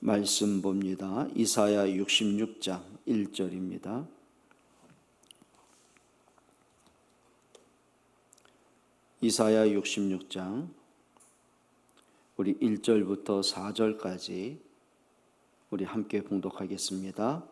말씀 봅니다. 이사야 66장 1절입니다. 이사야 66장 우리 1절부터 4절까지 우리 함께 봉독하겠습니다.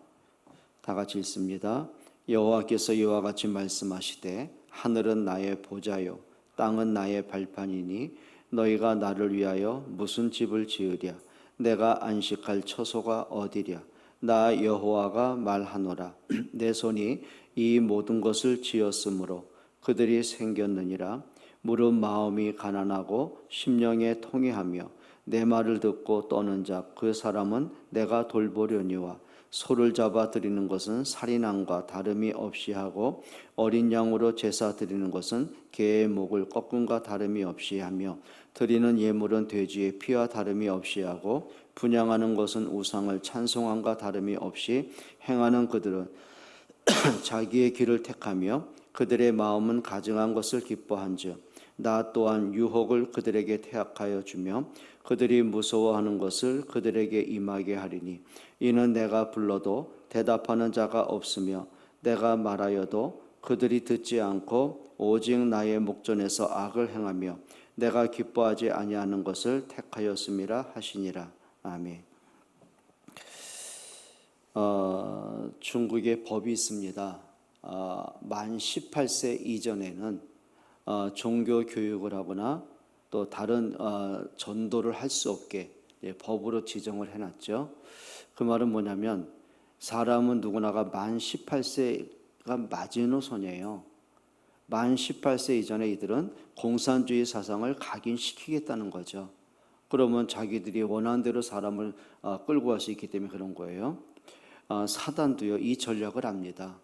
다 같이 읽습니다. 여호와께서 이와 같이 말씀하시되 하늘은 나의 보좌요 땅은 나의 발판이니 너희가 나를 위하여 무슨 집을 지으랴. 내가 안식할 처소가 어디랴. 나 여호와가 말하노라. 내 손이 이 모든 것을 지었으므로 그들이 생겼느니라. 무릇 마음이 가난하고 심령에 통회하며 내 말을 듣고 떠는 자 그 사람은 내가 돌보려니와 소를 잡아 드리는 것은 살인함과 다름이 없이 하고 어린 양으로 제사 드리는 것은 개의 목을 꺾음과 다름이 없이 하며 드리는 예물은 돼지의 피와 다름이 없이 하고 분향하는 것은 우상을 찬송함과 다름이 없이 행하는 그들은 자기의 길을 택하며 그들의 마음은 가증한 것을 기뻐한즉 나 또한 유혹을 그들에게 태학하여 주며 그들이 무서워하는 것을 그들에게 임하게 하리니 이는 내가 불러도 대답하는 자가 없으며 내가 말하여도 그들이 듣지 않고 오직 나의 목전에서 악을 행하며 내가 기뻐하지 아니하는 것을 택하였음이라 하시니라. 아멘. 중국에 법이 있습니다. 만 18세 이전에는 종교 교육을 하거나 또 다른 전도를 할 수 없게 법으로 지정을 해놨죠. 그 말은 뭐냐면 사람은 누구나가 만 18세가 마지노선이에요. 만 18세 이전에 이들은 공산주의 사상을 각인시키겠다는 거죠. 그러면 자기들이 원하는 대로 사람을 끌고 갈 수 있기 때문에 그런 거예요. 사단도요 이 전략을 압니다.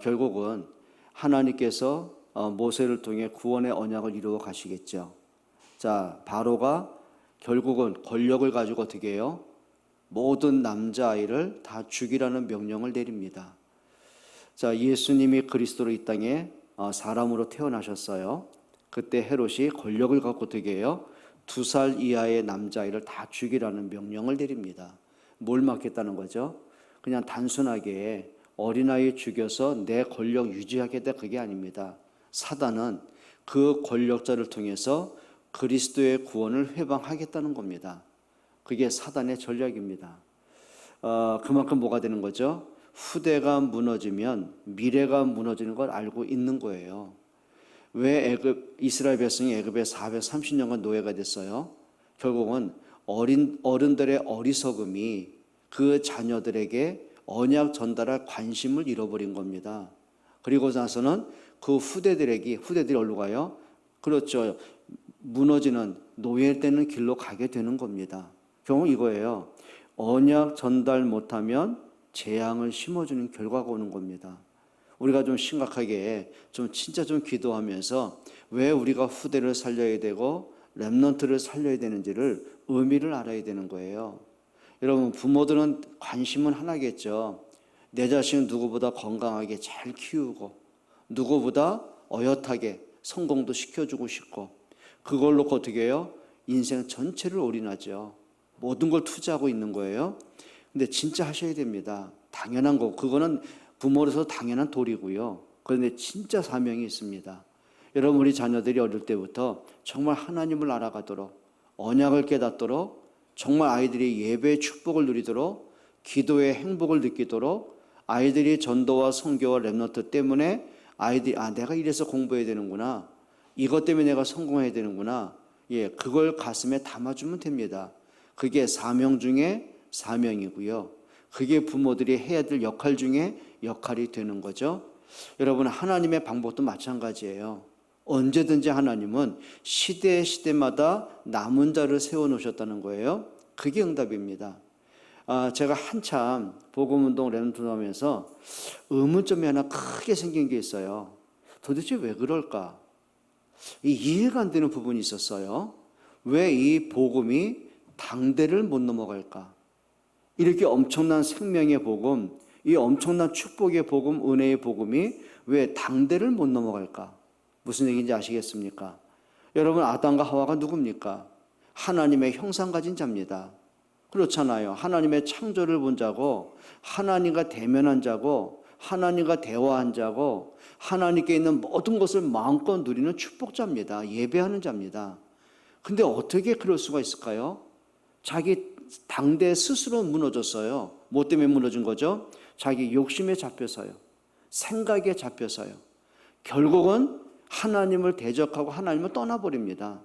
결국은 하나님께서 모세를 통해 구원의 언약을 이루어 가시겠죠. 자, 바로가 결국은 권력을 가지고 어떻게 해요? 모든 남자아이를 다 죽이라는 명령을 내립니다. 자, 예수님이 그리스도로 이 땅에 사람으로 태어나셨어요. 그때 헤롯이 권력을 갖고 어떻게 해요? 2살 이하의 남자아이를 다 죽이라는 명령을 내립니다. 뭘 막겠다는 거죠? 그냥 단순하게 어린아이 죽여서 내 권력 유지하겠다 그게 아닙니다. 사단은 그 권력자를 통해서 그리스도의 구원을 회방하겠다는 겁니다. 그게 사단의 전략입니다. 그만큼 뭐가 되는 거죠? 후대가 무너지면 미래가 무너지는 걸 알고 있는 거예요. 왜 이스라엘 백성이 애굽에 430년간 노예가 됐어요? 결국은 어른들의 어리석음이 그 자녀들에게 언약 전달할 관심을 잃어버린 겁니다. 그리고 나서는 그 후대들이 어디로 가요? 그렇죠. 무너지는 노예되는 길로 가게 되는 겁니다. 결국 이거예요. 언약 전달 못하면 재앙을 심어주는 결과가 오는 겁니다. 우리가 좀 심각하게 진짜 기도하면서 왜 우리가 후대를 살려야 되고 렘넌트를 살려야 되는지를 의미를 알아야 되는 거예요. 여러분 부모들은 관심은 하나겠죠. 내 자식은 누구보다 건강하게 잘 키우고 누구보다 어엿하게 성공도 시켜주고 싶고 그걸로 어떻게 해요? 인생 전체를 올인하죠. 모든 걸 투자하고 있는 거예요. 근데 진짜 하셔야 됩니다. 당연한 거고 그거는 부모로서 당연한 도리고요. 그런데 진짜 사명이 있습니다. 여러분 우리 자녀들이 어릴 때부터 정말 하나님을 알아가도록 언약을 깨닫도록 정말 아이들이 예배의 축복을 누리도록 기도의 행복을 느끼도록 아이들이 전도와 선교와 렘넌트 때문에 아이들이 내가 이래서 공부해야 되는구나. 이것 때문에 내가 성공해야 되는구나. 그걸 가슴에 담아주면 됩니다. 그게 사명 중에 사명이고요. 그게 부모들이 해야 될 역할 중에 역할이 되는 거죠. 여러분 하나님의 방법도 마찬가지예요. 언제든지 하나님은 시대마다 남은 자를 세워놓으셨다는 거예요. 그게 응답입니다. 제가 한참 복음운동 렘넌트 하면서 의문점이 하나 크게 생긴 게 있어요. 도대체 왜 그럴까? 이해가 안 되는 부분이 있었어요. 왜 이 복음이 당대를 못 넘어갈까? 이렇게 엄청난 생명의 복음, 이 엄청난 축복의 복음, 은혜의 복음이 왜 당대를 못 넘어갈까? 무슨 얘기인지 아시겠습니까? 여러분 아담과 하와가 누굽니까? 하나님의 형상 가진 자입니다. 그렇잖아요. 하나님의 창조를 본 자고, 하나님과 대면한 자고, 하나님과 대화한 자고, 하나님께 있는 모든 것을 마음껏 누리는 축복자입니다. 예배하는 자입니다. 근데 어떻게 그럴 수가 있을까요? 자기 당대 스스로 무너졌어요. 뭐 때문에 무너진 거죠? 자기 욕심에 잡혀서요. 생각에 잡혀서요. 결국은 하나님을 대적하고 하나님을 떠나버립니다.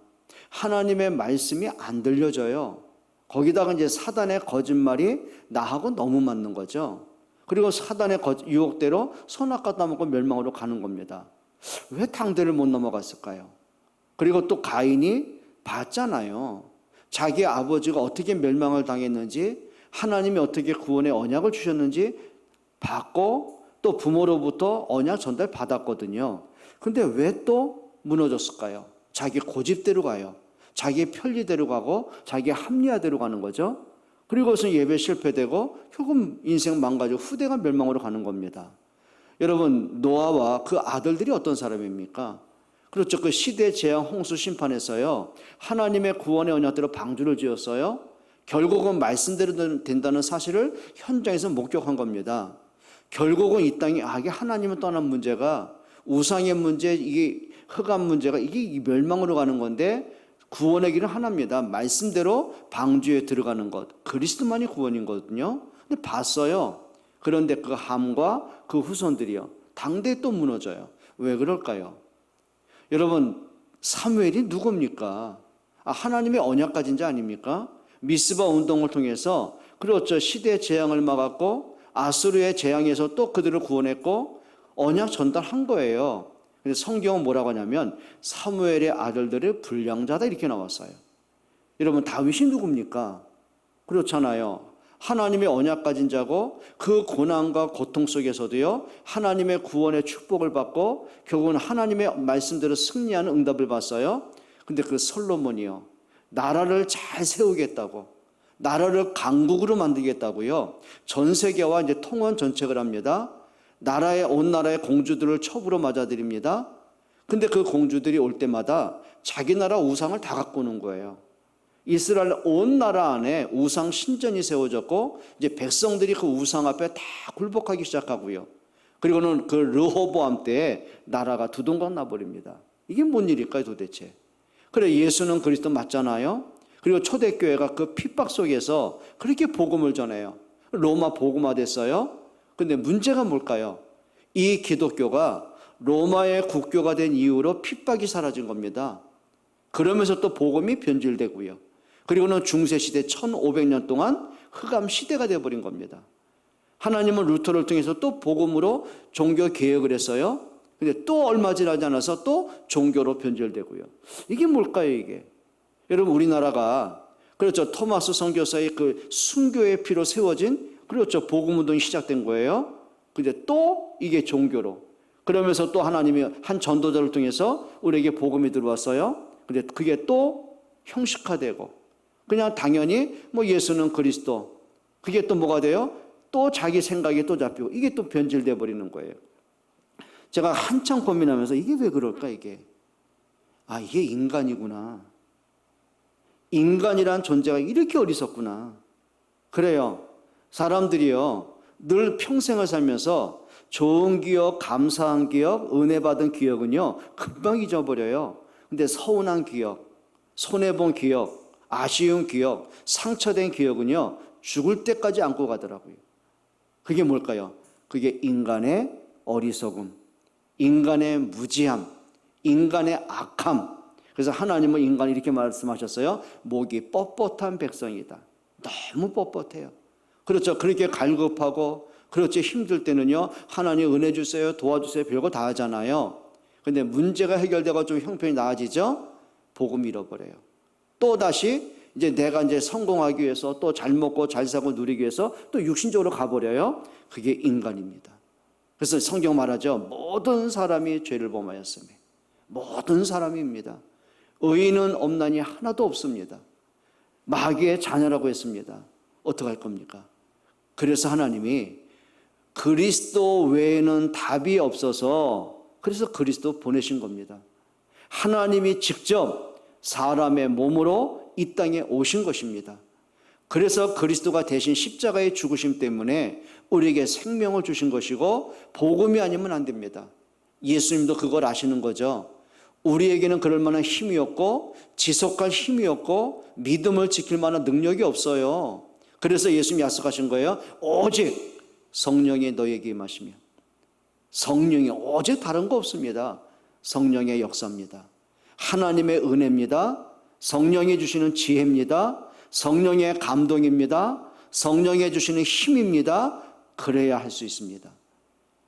하나님의 말씀이 안 들려져요. 거기다가 이제 사단의 거짓말이 나하고 너무 맞는 거죠. 그리고 사단의 유혹대로 선악과 따먹고 멸망으로 가는 겁니다. 왜 당대를 못 넘어갔을까요? 그리고 또 가인이 봤잖아요. 자기 아버지가 어떻게 멸망을 당했는지, 하나님이 어떻게 구원의 언약을 주셨는지 받고 또 부모로부터 언약 전달 받았거든요. 근데 왜 또 무너졌을까요? 자기 고집대로 가요. 자기 편리대로 가고 자기 합리화대로 가는 거죠. 그리고서 예배 실패되고 결국 인생 망가지고 후대가 멸망으로 가는 겁니다. 여러분, 노아와 그 아들들이 어떤 사람입니까? 그렇죠. 그 시대 재앙 홍수 심판에서요, 하나님의 구원의 언약대로 방주를 지었어요. 결국은 말씀대로 된다는 사실을 현장에서 목격한 겁니다. 결국은 이 땅이 이게 하나님을 떠난 문제가, 우상의 문제, 이게 흑암 문제가 이게 멸망으로 가는 건데, 구원의 길은 하나입니다. 말씀대로 방주에 들어가는 것, 그리스도만이 구원이거든요. 근데 봤어요. 그런데 그 함과 그 후손들이요, 당대에 또 무너져요. 왜 그럴까요? 여러분, 사무엘이 누굽니까? 하나님의 언약 가진 자 아닙니까? 미스바 운동을 통해서, 그렇죠, 시대의 재앙을 막았고 아수르의 재앙에서 또 그들을 구원했고 언약 전달한 거예요. 근데 성경은 뭐라고 하냐면 사무엘의 아들들의 불량자다 이렇게 나왔어요. 여러분, 다윗이 누굽니까? 그렇잖아요. 하나님의 언약 가진 자고 그 고난과 고통 속에서도요, 하나님의 구원의 축복을 받고 결국은 하나님의 말씀대로 승리하는 응답을 받았어요. 근데 그 솔로몬이요, 나라를 잘 세우겠다고, 나라를 강국으로 만들겠다고요, 전 세계와 이제 통원 전책을 합니다. 온 나라의 공주들을 첩으로 맞아들입니다. 근데 그 공주들이 올 때마다 자기 나라 우상을 다 갖고 오는 거예요. 이스라엘 온 나라 안에 우상 신전이 세워졌고 이제 백성들이 그 우상 앞에 다 굴복하기 시작하고요. 그리고는 그 르호보암 때에 나라가 두동강 나버립니다. 이게 뭔 일일까요 도대체? 그래, 예수는 그리스도 맞잖아요. 그리고 초대교회가 그 핍박 속에서 그렇게 복음을 전해요. 로마 복음화 됐어요. 근데 문제가 뭘까요? 이 기독교가 로마의 국교가 된 이후로 핍박이 사라진 겁니다. 그러면서 또 복음이 변질되고요. 그리고는 중세시대 1500년 동안 흑암 시대가 되어버린 겁니다. 하나님은 루터를 통해서 또 복음으로 종교 개혁을 했어요. 근데 또 얼마 지나지 않아서 또 종교로 변질되고요. 이게 뭘까요, 이게? 여러분, 우리나라가, 그렇죠, 토마스 선교사의 그 순교의 피로 세워진, 그렇죠, 복음운동이 시작된 거예요. 근데 또 이게 종교로, 그러면서 또 하나님이 한 전도자를 통해서 우리에게 복음이 들어왔어요. 근데 그게 또 형식화되고, 그냥 당연히 뭐 예수는 그리스도, 그게 또 뭐가 돼요? 또 자기 생각에 또 잡히고, 이게 또 변질돼 버리는 거예요. 제가 한참 고민하면서 이게 왜 그럴까, 이게? 이게 인간이구나. 인간이란 존재가 이렇게 어리석구나. 그래요. 사람들이요, 늘 평생을 살면서 좋은 기억, 감사한 기억, 은혜 받은 기억은요, 금방 잊어버려요. 근데 서운한 기억, 손해본 기억, 아쉬운 기억, 상처된 기억은요, 죽을 때까지 안고 가더라고요. 그게 뭘까요? 그게 인간의 어리석음, 인간의 무지함, 인간의 악함. 그래서 하나님은 인간이 이렇게 말씀하셨어요. 목이 뻣뻣한 백성이다. 너무 뻣뻣해요. 그렇죠. 그렇게 갈급하고, 그렇죠, 힘들 때는요, 하나님 은혜 주세요, 도와주세요, 별거 다 하잖아요. 근데 문제가 해결되고 좀 형편이 나아지죠? 복음 잃어버려요. 또 다시 이제 내가 이제 성공하기 위해서, 또 잘 먹고 잘 사고 누리기 위해서 또 육신적으로 가버려요. 그게 인간입니다. 그래서 성경 말하죠. 모든 사람이 죄를 범하였으며, 모든 사람입니다. 의인은 없나니 하나도 없습니다. 마귀의 자녀라고 했습니다. 어떡할 겁니까? 그래서 하나님이 그리스도 외에는 답이 없어서, 그래서 그리스도 보내신 겁니다. 하나님이 직접 사람의 몸으로 이 땅에 오신 것입니다. 그래서 그리스도가 대신 십자가의 죽으심 때문에 우리에게 생명을 주신 것이고 복음이 아니면 안 됩니다. 예수님도 그걸 아시는 거죠. 우리에게는 그럴 만한 힘이 없고 지속할 힘이 없고 믿음을 지킬 만한 능력이 없어요. 그래서 예수님이 약속하신 거예요. 오직 성령이 너에게 임하시며, 성령이 오직 다른 거 없습니다. 성령의 역사입니다. 하나님의 은혜입니다. 성령이 주시는 지혜입니다. 성령의 감동입니다. 성령이 주시는 힘입니다. 그래야 할 수 있습니다.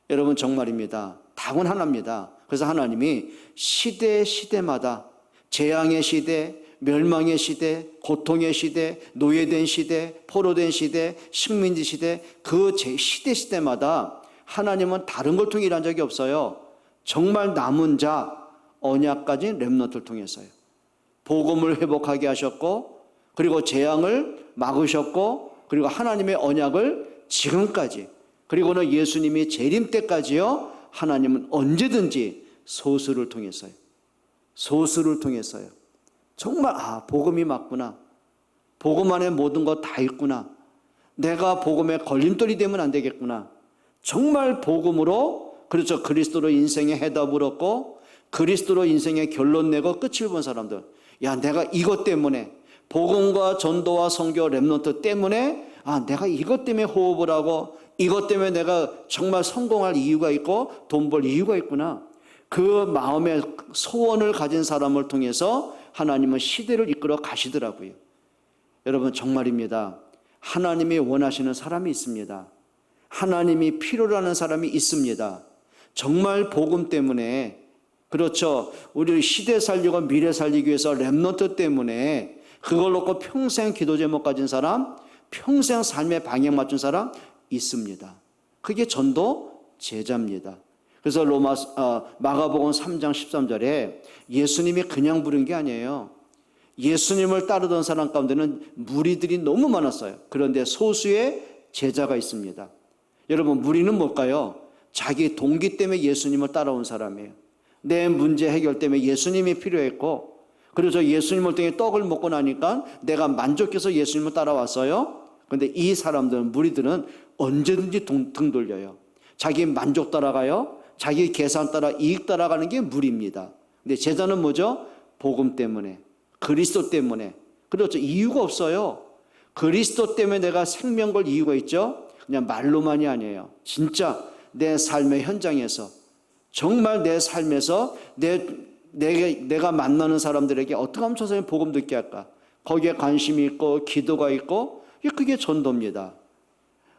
여러분 정말입니다. 답은 하나입니다. 그래서 하나님이 시대마다 재앙의 시대, 멸망의 시대, 고통의 시대, 노예된 시대, 포로된 시대, 식민지 시대, 그 시대마다 하나님은 다른 걸 통해 일한 적이 없어요. 정말 남은 자 언약까지 렘넌트를 통해서요. 복음을 회복하게 하셨고, 그리고 재앙을 막으셨고, 그리고 하나님의 언약을 지금까지, 그리고는 예수님이 재림 때까지요, 하나님은 언제든지 소수를 통해서요. 소수를 통해서요. 정말 복음이 맞구나. 복음 안에 모든 것 다 있구나. 내가 복음에 걸림돌이 되면 안 되겠구나. 정말 복음으로, 그렇죠, 그리스도로 인생의 해답을 얻고 그리스도로 인생의 결론 내고 끝을 본 사람들, 야, 내가 이것 때문에, 복음과 전도와 선교 렘넌트 때문에, 내가 이것 때문에 호흡을 하고 이것 때문에 내가 정말 성공할 이유가 있고 돈 벌 이유가 있구나. 그 마음의 소원을 가진 사람을 통해서 하나님은 시대를 이끌어 가시더라고요. 여러분 정말입니다. 하나님이 원하시는 사람이 있습니다. 하나님이 필요로 하는 사람이 있습니다. 정말 복음 때문에, 그렇죠, 우리 시대 살리고 미래 살리기 위해서 렘넌트 때문에 그걸 놓고 평생 기도 제목 가진 사람, 평생 삶의 방향 맞춘 사람 있습니다. 그게 전도 제자입니다. 그래서 마가복음 3장 13절에 예수님이 그냥 부른 게 아니에요. 예수님을 따르던 사람 가운데는 무리들이 너무 많았어요. 그런데 소수의 제자가 있습니다. 여러분, 무리는 뭘까요? 자기 동기 때문에 예수님을 따라온 사람이에요. 내 문제 해결 때문에 예수님이 필요했고, 그래서 예수님을 통해 떡을 먹고 나니까 내가 만족해서 예수님을 따라왔어요. 그런데 이 사람들은, 무리들은 언제든지 등 돌려요. 자기 만족 따라가요. 자기 계산 따라, 이익 따라가는 게 무리입니다. 근데 제자는 뭐죠? 복음 때문에, 그리스도 때문에. 그렇죠, 이유가 없어요. 그리스도 때문에 내가 생명 걸 이유가 있죠. 그냥 말로만이 아니에요. 진짜 내 삶의 현장에서, 정말 내 삶에서 내가 만나는 사람들에게 어떻게 하면 저 사람이 복음 듣게 할까? 거기에 관심이 있고 기도가 있고, 그게 전도입니다.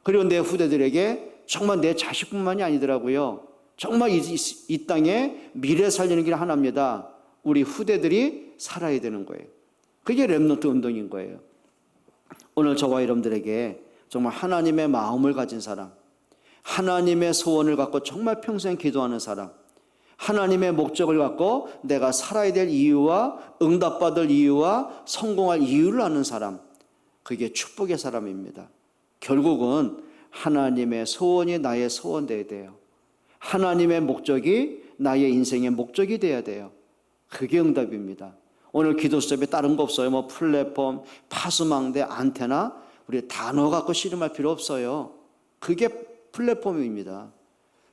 그리고 내 후대들에게, 정말 내 자식뿐만이 아니더라고요. 정말 이 땅에 미래 살리는 길 하나입니다. 우리 후대들이 살아야 되는 거예요. 그게 렘넌트 운동인 거예요. 오늘 저와 여러분들에게 정말 하나님의 마음을 가진 사람, 하나님의 소원을 갖고 정말 평생 기도하는 사람, 하나님의 목적을 갖고 내가 살아야 될 이유와 응답받을 이유와 성공할 이유를 아는 사람, 그게 축복의 사람입니다. 결국은 하나님의 소원이 나의 소원 되어야 돼요. 하나님의 목적이 나의 인생의 목적이 되어야 돼요. 그게 응답입니다. 오늘 기도 수업에 다른 거 없어요. 뭐 플랫폼, 파수망대, 안테나, 우리 단어 갖고 씨름할 필요 없어요. 그게 플랫폼입니다.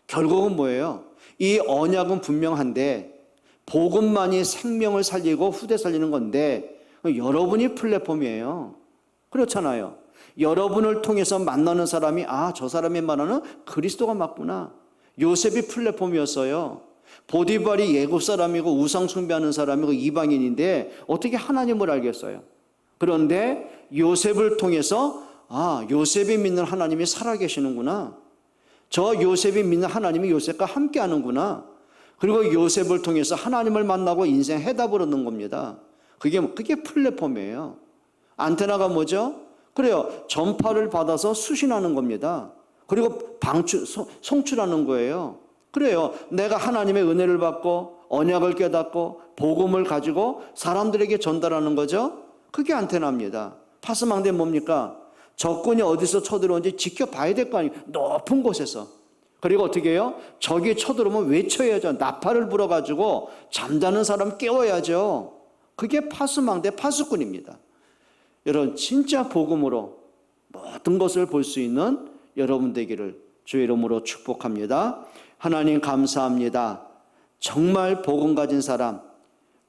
결국은 뭐예요? 이 언약은 분명한데 복음만이 생명을 살리고 후대 살리는 건데, 여러분이 플랫폼이에요. 그렇잖아요. 여러분을 통해서 만나는 사람이, 저 사람이 말하는 그리스도가 맞구나. 요셉이 플랫폼이었어요. 보디발이 예굽 사람이고 우상 숭배하는 사람이고 이방인인데 어떻게 하나님을 알겠어요? 그런데 요셉을 통해서 요셉이 믿는 하나님이 살아계시는구나. 저 요셉이 믿는 하나님이 요셉과 함께 하는구나. 그리고 요셉을 통해서 하나님을 만나고 인생 해답을 얻는 겁니다. 그게 플랫폼이에요. 안테나가 뭐죠? 그래요. 전파를 받아서 수신하는 겁니다. 그리고 송출하는 거예요. 그래요. 내가 하나님의 은혜를 받고 언약을 깨닫고 복음을 가지고 사람들에게 전달하는 거죠. 그게 안테나입니다. 파스망대 뭡니까? 적군이 어디서 쳐들어오는지 지켜봐야 될 거 아니에요. 높은 곳에서. 그리고 어떻게 해요? 적이 쳐들어오면 외쳐야죠. 나팔을 불어가지고 잠자는 사람 깨워야죠. 그게 파수망대 파수꾼입니다. 여러분 진짜 복음으로 모든 것을 볼 수 있는 여러분 되기를 주의 이름으로 축복합니다. 하나님 감사합니다. 정말 복음 가진 사람,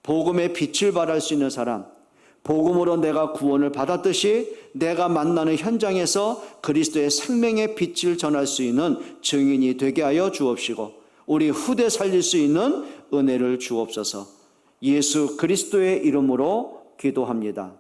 복음의 빛을 발할 수 있는 사람, 복음으로 내가 구원을 받았듯이 내가 만나는 현장에서 그리스도의 생명의 빛을 전할 수 있는 증인이 되게 하여 주옵시고 우리 후대 살릴 수 있는 은혜를 주옵소서. 예수 그리스도의 이름으로 기도합니다.